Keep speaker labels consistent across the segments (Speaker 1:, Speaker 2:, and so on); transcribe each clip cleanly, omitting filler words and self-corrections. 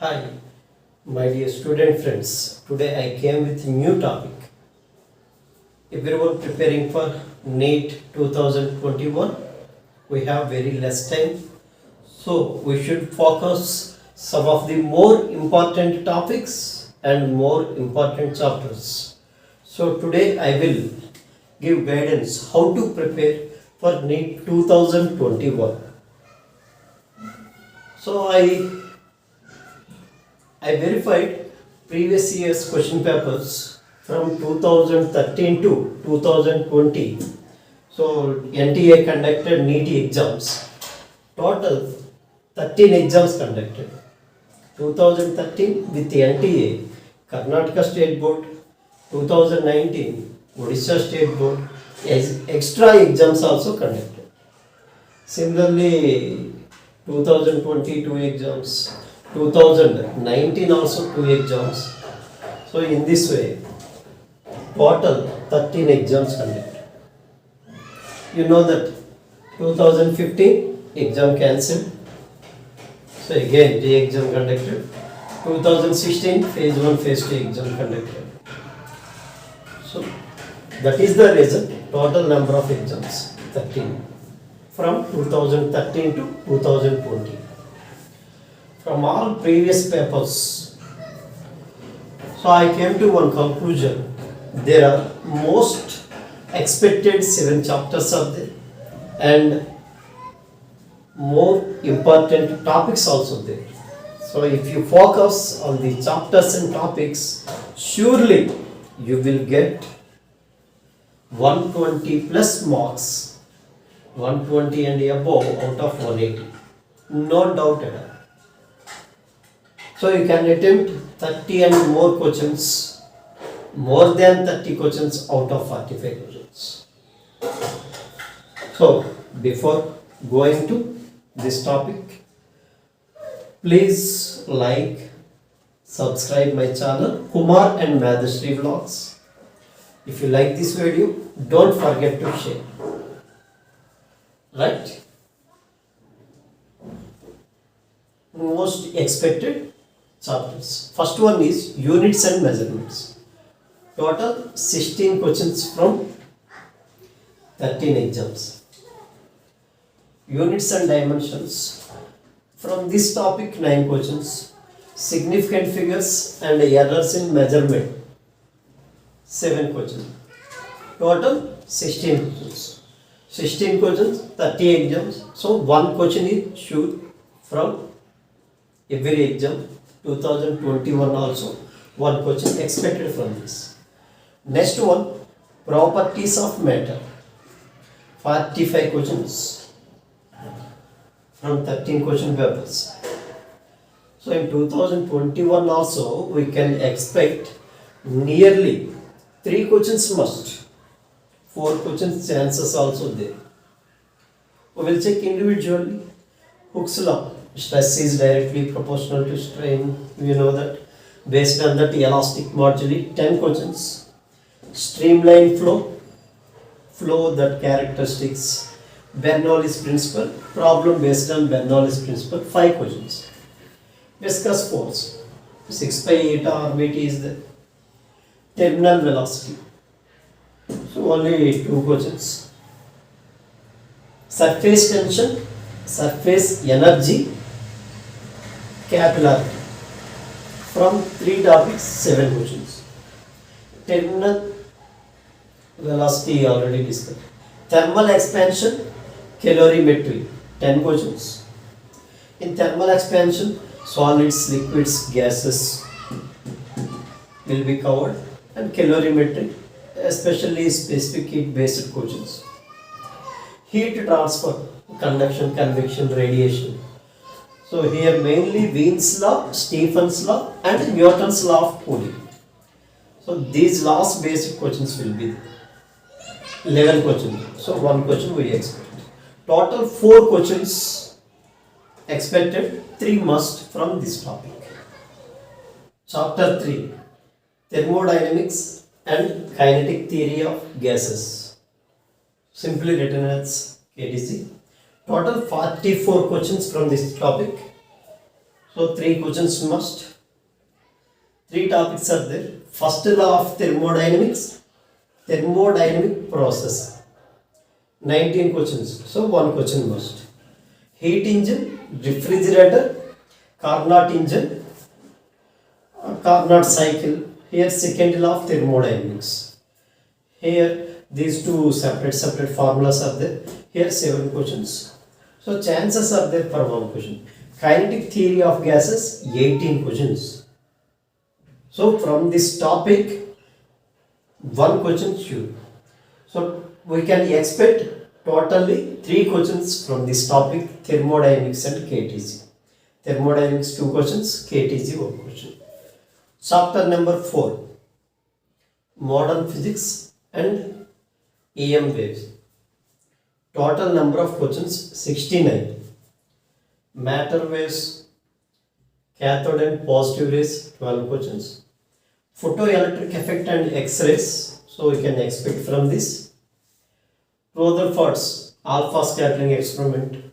Speaker 1: Hi, my dear student friends. Today I came with a new topic. Everyone preparing for NEET 2021. We have very less time, so we should focus some of the more important topics and more important chapters. So today I will give guidance how to prepare for NEET 2021. So I verified previous year's question papers from 2013 to 2020. So NTA conducted NEET exams. Total 13 exams conducted. 2013 with the NTA, Karnataka State Board, 2019 Odisha State Board, extra exams also conducted. Similarly, 2022 exams, 2019 also 2 exams. So in this way, total 13 exams conducted. You know that 2015 exam cancelled. So again the exam conducted. 2016 phase 1, phase 2 exam conducted. So that is the reason total number of exams 13 from 2013 to 2020. From all previous papers, so I came to one conclusion. There are most expected 7 chapters are there and more important topics also there. So if you focus on the chapters and topics, surely you will get 120 plus marks, 120 and above out of 180. No doubt at all. So you can attempt 30 and more questions, more than 30 questions out of 45 questions. So before going to this topic, please like, subscribe my channel Kumar and Madhushree Vlogs. If you like this video, don't forget to share. Right? Most expected chapters. First one is units and measurements. Total 16 questions from 13 exams. Units and dimensions. From this topic 9 questions. Significant figures and errors in measurement 7 questions. Total 16 questions. 16 questions, 30 exams. So one question is sure from every exam. 2021 also one question expected from this. Next one, properties of matter. 45 questions from 13 question papers. So in 2021 also we can expect nearly 3 questions must. 4 questions chances also there. We will check individually. Hooke's law. Stress is directly proportional to strain. You know that. Based on that, elastic moduli, 10 questions. Streamline flow. Flow that characteristics. Bernoulli's principle. Problem based on Bernoulli's principle, 5 questions. Viscous force. 6 by 8 RBT is the terminal velocity. So only 2 questions. Surface tension, surface energy, capillarity. From 3 topics, 7 questions. Terminal velocity already discussed. Thermal expansion, calorimetry, 10 questions. In thermal expansion, solids, liquids, gases will be covered, and calorimetry, especially specific heat based questions. Heat transfer, conduction, convection, radiation. So here mainly Wien's law, Stephen's law and Newton's law of cooling. So these laws based questions will be 11 questions. So one question we expect. Total 4 questions expected, 3 must from this topic. Chapter 3, Thermodynamics and Kinetic Theory of Gases. Simply written as KTC. Total 44 questions from this topic. So 3 questions must. 3 topics are there. First law of thermodynamics, thermodynamic process. 19 questions. So 1 question must. Heat engine, refrigerator, Carnot engine, Carnot cycle. Here second law of thermodynamics. Here these two separate formulas are there. Here 7 questions. So chances are there for 1 question. Kinetic theory of gases, 18 questions. So from this topic, 1 question sure. So we can expect totally 3 questions from this topic, thermodynamics and KTG. Thermodynamics 2 questions, KTG 1 question. Chapter number 4, modern physics and EM waves. Total number of questions 69. Matter waves, cathode and positive rays 12 questions. Photoelectric effect and X-rays, so we can expect from this. Rutherford's alpha scattering experiment,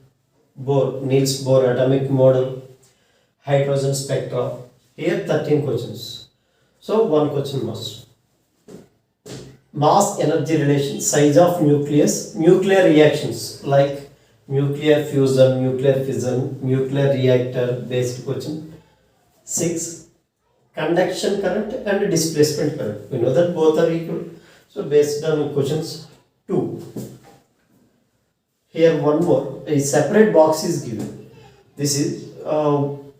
Speaker 1: Niels Bohr atomic model, hydrogen spectra. Here 13 questions. So 1 question must. Mass energy relation, size of nucleus, nuclear reactions like nuclear fusion, nuclear fission, nuclear reactor based question. 6. Conduction current and displacement current. We know that both are equal. So based on questions 2. Here one more. A separate box is given. This is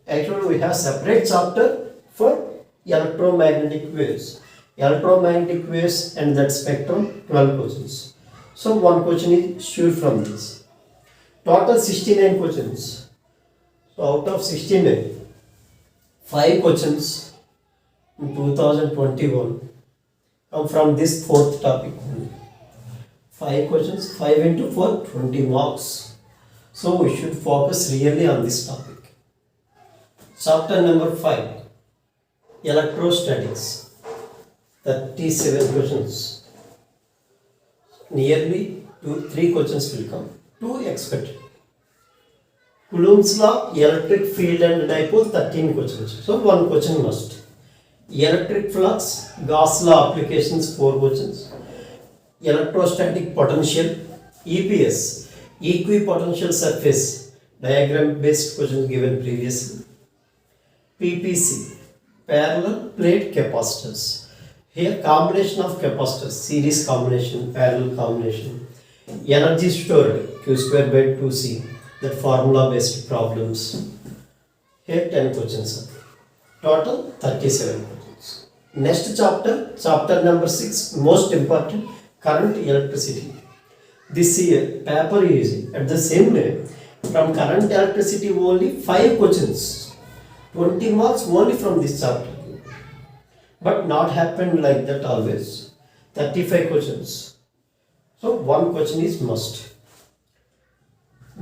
Speaker 1: actually we have separate chapter for electromagnetic waves. Electromagnetic waves and that spectrum 12 questions. So 1 question is sure from this. Total 69 questions. So out of 69, 5 questions in 2021 come from this 4th topic only. 5 questions, 5 into 4, 20 marks. So we should focus really on this topic. Chapter number 5, electrostatics, 37 questions. Nearly 3 questions will come. 2 expected. Coulomb's law, electric field and dipole, 13 questions. So 1 question must. Electric flux, Gauss law applications, 4 questions. Electrostatic potential, EPS, equipotential surface, diagram based questions given previously. PPC, parallel plate capacitors. Here combination of capacitors, series combination, parallel combination. Energy stored, Q square by 2C, that formula based problems. Here 10 questions. Total 37 questions. Next chapter, chapter number 6, most important, current electricity. This year paper is at the same way from current electricity only 5 questions. 20 marks only from this chapter. But not happened like that always. 35 questions. So 1 question is must.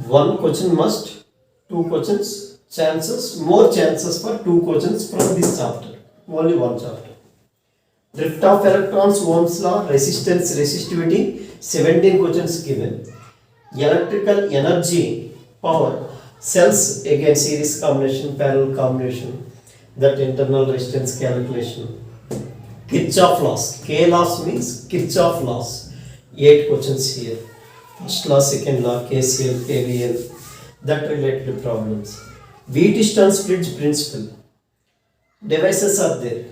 Speaker 1: 1 question must, 2 questions, chances, more chances for 2 questions from this chapter. Only 1 chapter. Drift of electrons, Ohm's law, resistance, resistivity, 17 questions given. Electrical energy, power, cells, again series combination, parallel combination, that internal resistance calculation. Kirchhoff laws, K laws means Kirchhoff laws, 8 questions here. First law, second law, KCL, KVL, that related problems. Wheatstone's bridge principle. Devices are there.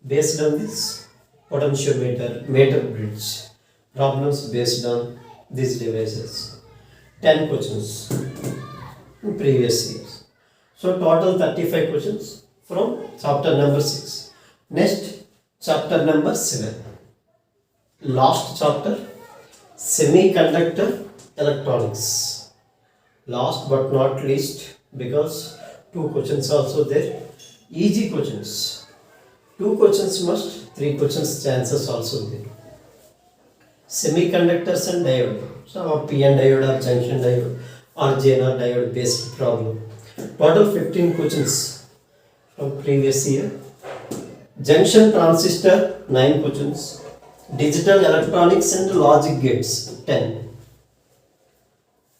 Speaker 1: Based on this, potentiometer, meter bridge. Problems based on these devices. 10 questions in previous years. So total 35 questions from chapter number 6. Next, chapter number 7. Last chapter, semiconductor electronics. Last but not least, because 2 questions also there. Easy questions. 2 questions must, 3 questions chances also there. Semiconductors and diode. So our PN diode or junction diode or JNR diode based problem. Total 15 questions from previous year. Junction transistor 9 questions. Digital electronics and logic gates 10.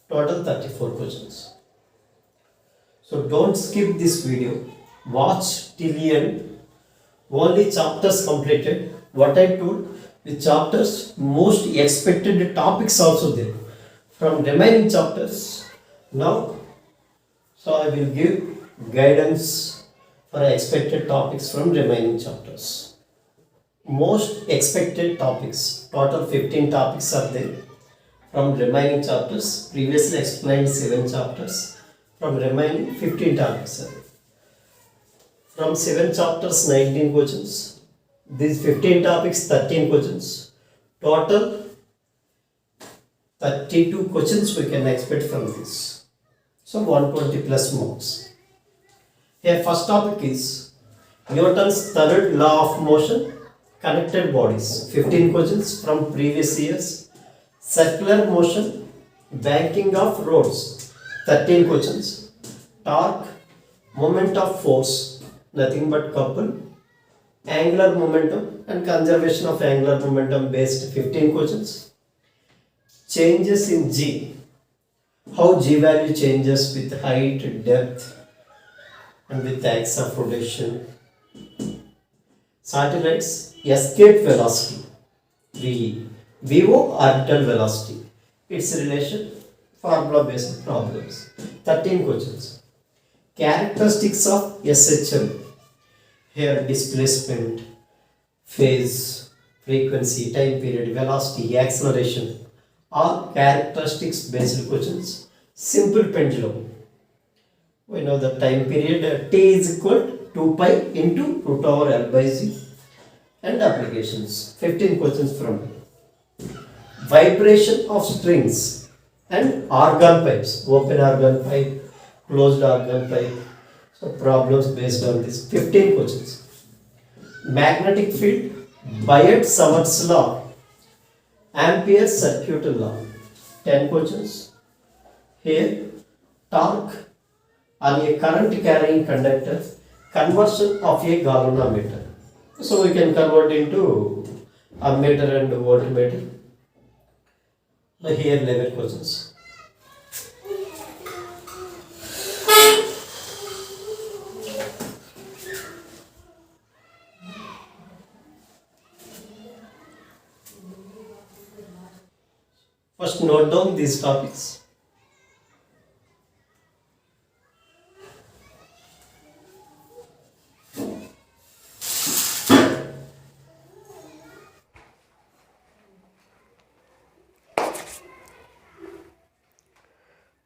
Speaker 1: Total 34 questions. So don't skip this video. Watch till the end. Only chapters completed. What I told, with chapters, most expected topics also there. From remaining chapters, now, so I will give guidance for expected topics from remaining chapters. Most expected topics, total 15 topics are there from remaining chapters. Previously explained 7 chapters. From remaining 15 topics are there. From 7 chapters, 19 questions. These 15 topics, 13 questions. Total 32 questions we can expect from this. So 120 plus marks. Here first topic is Newton's third law of motion, connected bodies. 15 questions from previous years. Circular motion, banking of roads. 13 questions. Torque, moment of force, nothing but couple. Angular momentum and conservation of angular momentum based 15 questions. Changes in G, how G value changes with height, depth and with the axis of rotation. Satellites, escape velocity, VE, VO orbital velocity, its relation, formula based problems. 13 questions. Characteristics of SHM, here displacement, phase, frequency, time period, velocity, acceleration, are characteristics based questions. Simple pendulum, we know the time period t is equal to 2 pi into root over L by Z. And applications, 15 questions from vibration of strings and organ pipes, open organ pipe, closed organ pipe. So problems based on this, 15 questions. Magnetic field, Biot-Savart's law, Ampere's circuit law, 10 questions. Here, torque on a current carrying conductor, conversion of a galvanometer. So we can convert into ammeter and voltmeter. Here 11 questions. First note down these topics.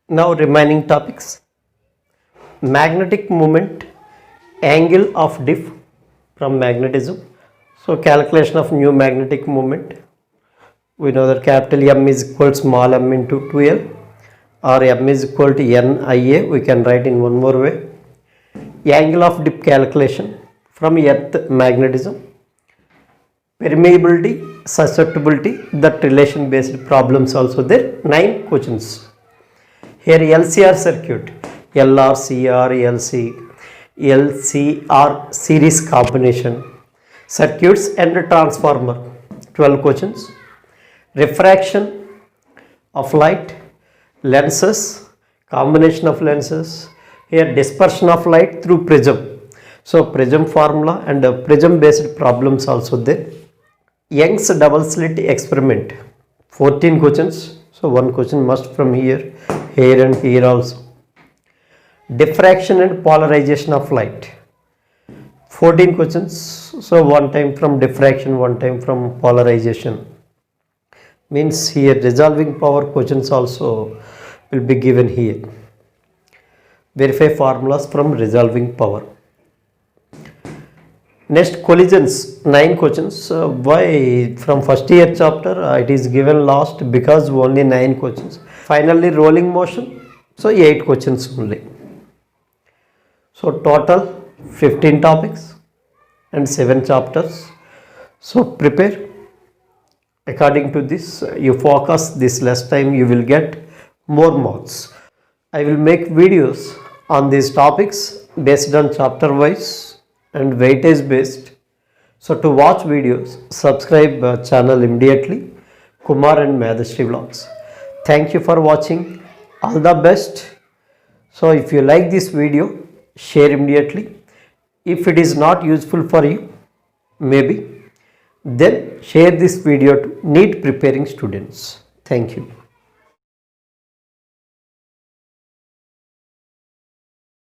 Speaker 1: Now remaining topics. Magnetic moment, angle of diff from magnetism. So calculation of new magnetic moment. We know that capital M is equal to small m into 2L, or M is equal to NIA. We can write in one more way. Angle of dip calculation from earth magnetism. Permeability, susceptibility, that relation based problems also there. 9 questions. Here LCR circuit, LR, CR, LCR series combination, circuits and transformer, 12 questions. Refraction of light, lenses, combination of lenses, here dispersion of light through prism. So prism formula and prism based problems also there. Young's double slit experiment, 14 questions. So one question must from here and here also. Diffraction and polarization of light, 14 questions. So one time from diffraction, one time from polarization. Means here resolving power questions also will be given here. Verify formulas from resolving power. Next, collisions, 9 questions. Why from first year chapter it is given last? Because only 9 questions. Finally rolling motion, so 8 questions only. So total 15 topics and 7 chapters. So prepare according to this. You focus this less time, you will get more marks. I will make videos on these topics based on chapter wise and weightage based. So to watch videos, subscribe channel immediately, Kumar and Madhushree Vlogs. Thank you for watching. All the best. So if you like this video, share immediately. If it is not useful for you, maybe, then share this video to NEET preparing students. Thank you.